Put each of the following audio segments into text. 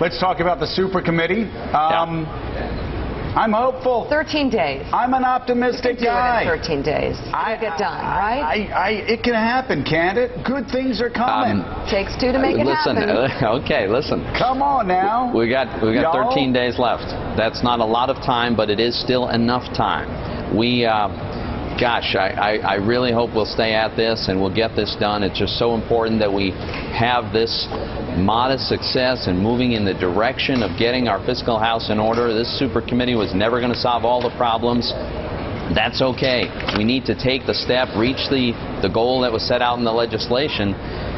Let's talk about the super committee. I'm hopeful. 13 days. I'm an optimistic guy. Do it in 13 days. It'll get done, right? It can happen, can't it? Good things are coming. Takes two to make it happen. Okay, listen. Come on now. We got 13 days left. That's not a lot of time, but it is still enough time. We, gosh, I really hope we'll stay at this and we'll get this done. It's just so important that we have this modest success and moving in the direction of getting our fiscal house in order. This super committee was never going to solve all the problems. That's okay. We need to take the step, reach the goal that was set out in the legislation,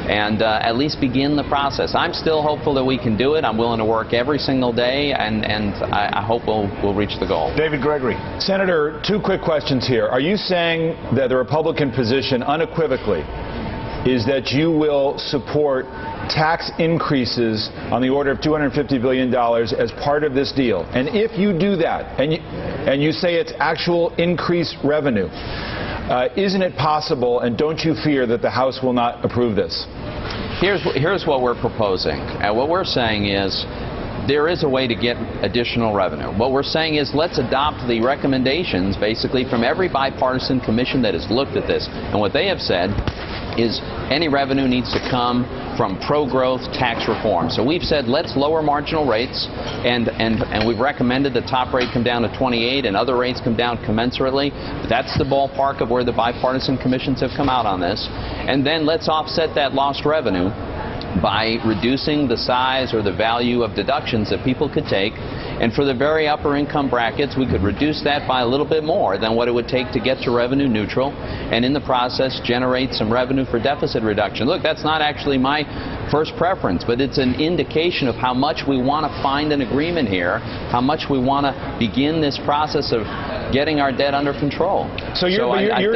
and at least begin the process. I'm still hopeful that we can do it. I'm willing to work every single day, and I hope we'll reach the goal. David Gregory. Senator, two quick questions here. Are you saying that the Republican position unequivocally is that you will support tax increases on the order of $250 billion as part of this deal? And if you do that, and you say it's actual increased revenue, isn't it possible, and don't you fear that the House will not approve this? Here's what we're proposing. What we're saying is there is a way to get additional revenue. What we're saying is let's adopt the recommendations basically from every bipartisan commission that has looked at this. And what they have said is any revenue needs to come from pro-growth tax reform. So we've said let's lower marginal rates, and we've recommended the top rate come down to 28 and other rates come down commensurately. That's the ballpark of where the bipartisan commissions have come out on this. And then let's offset that lost revenue by reducing the size or the value of deductions that people could take. And for the very upper income brackets, we could reduce that by a little bit more than what it would take to get to revenue neutral, and in the process generate some revenue for deficit reduction. Look, that's not actually my first preference, but it's an indication of how much we want to find an agreement here, how much we want to begin this process of getting our debt under control. So you're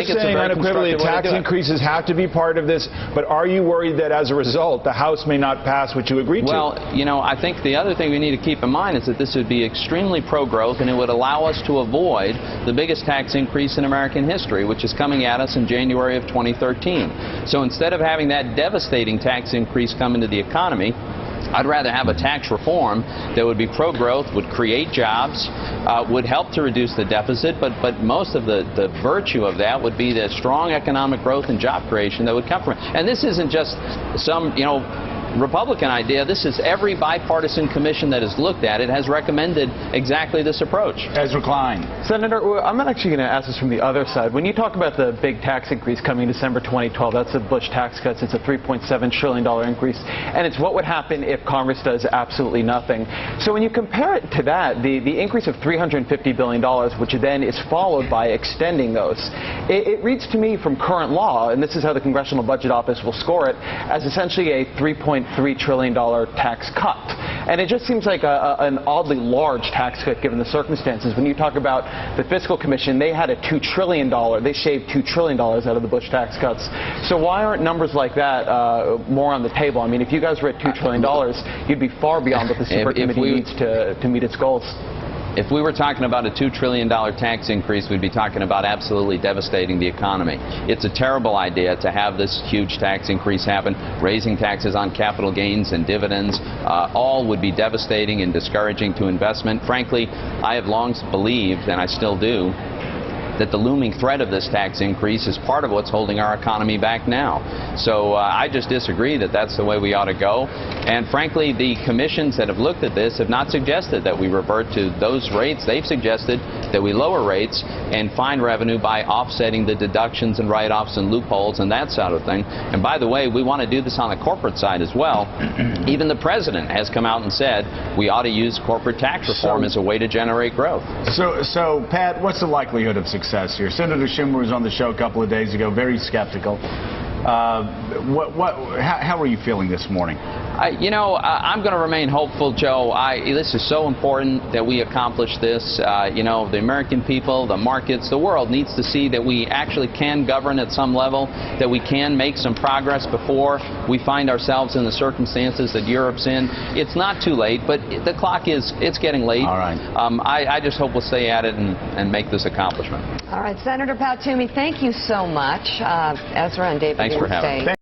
saying unequivocally tax increases have to be part of this, but are you worried that as a result the House may not pass what you agreed to? Well, you know, I think the other thing we need to keep in mind is that this would be extremely pro-growth, and it would allow us to avoid the biggest tax increase in American history, which is coming at us in January of 2013. So instead of having that devastating tax increase come into the economy, I'd rather have a tax reform that would be pro-growth, would create jobs, would help to reduce the deficit, but most of the virtue of that would be the strong economic growth and job creation that would come from it. And this isn't just some, you know, Republican idea. This is every bipartisan commission that has looked at it has recommended exactly this approach. Ezra Klein. Senator, I'm actually going to ask this from the other side. When you talk about the big tax increase coming in December 2012, that's the Bush tax cuts. It's a $3.7 trillion increase, and it's what would happen if Congress does absolutely nothing. So when you compare it to that, the increase of $350 billion, which then is followed by extending those, it reads to me from current law, and this is how the Congressional Budget Office will score it, as essentially a $3.3 trillion tax cut. And it just seems like an oddly large tax cut given the circumstances. When you talk about the Fiscal Commission, they had a $2 trillion, they shaved $2 trillion out of the Bush tax cuts. So why aren't numbers like that more on the table? I mean, if you guys were at $2 trillion, you'd be far beyond what the Super Committee needs to meet its goals. If we were talking about a $2 trillion tax increase, we'd be talking about absolutely devastating the economy. It's a terrible idea to have this huge tax increase happen. Raising taxes on capital gains and dividends, all would be devastating and discouraging to investment. Frankly, I have long believed, and I still do, that the looming threat of this tax increase is part of what's holding our economy back now. So I just disagree that that's the way we ought to go. And frankly, the commissions that have looked at this have not suggested that we revert to those rates. They've suggested that we lower rates and find revenue by offsetting the deductions and write-offs and loopholes and that sort of thing. And by the way, we want to do this on the corporate side as well. Even the president has come out and said we ought to use corporate tax reform as a way to generate growth. So Pat, what's the likelihood of success here? Senator Schumer was on the show a couple of days ago, very skeptical. How are you feeling this morning? I'm going to remain hopeful, Joe. This is so important that we accomplish this. The American people, the markets, the world needs to see that we actually can govern at some level, that we can make some progress before we find ourselves in the circumstances that Europe's in. It's not too late, but the clock it's getting late. All right. I just hope we'll stay at it and make this accomplishment. All right, Senator Pat Toomey, thank you so much. Ezra and David, thanks for having me.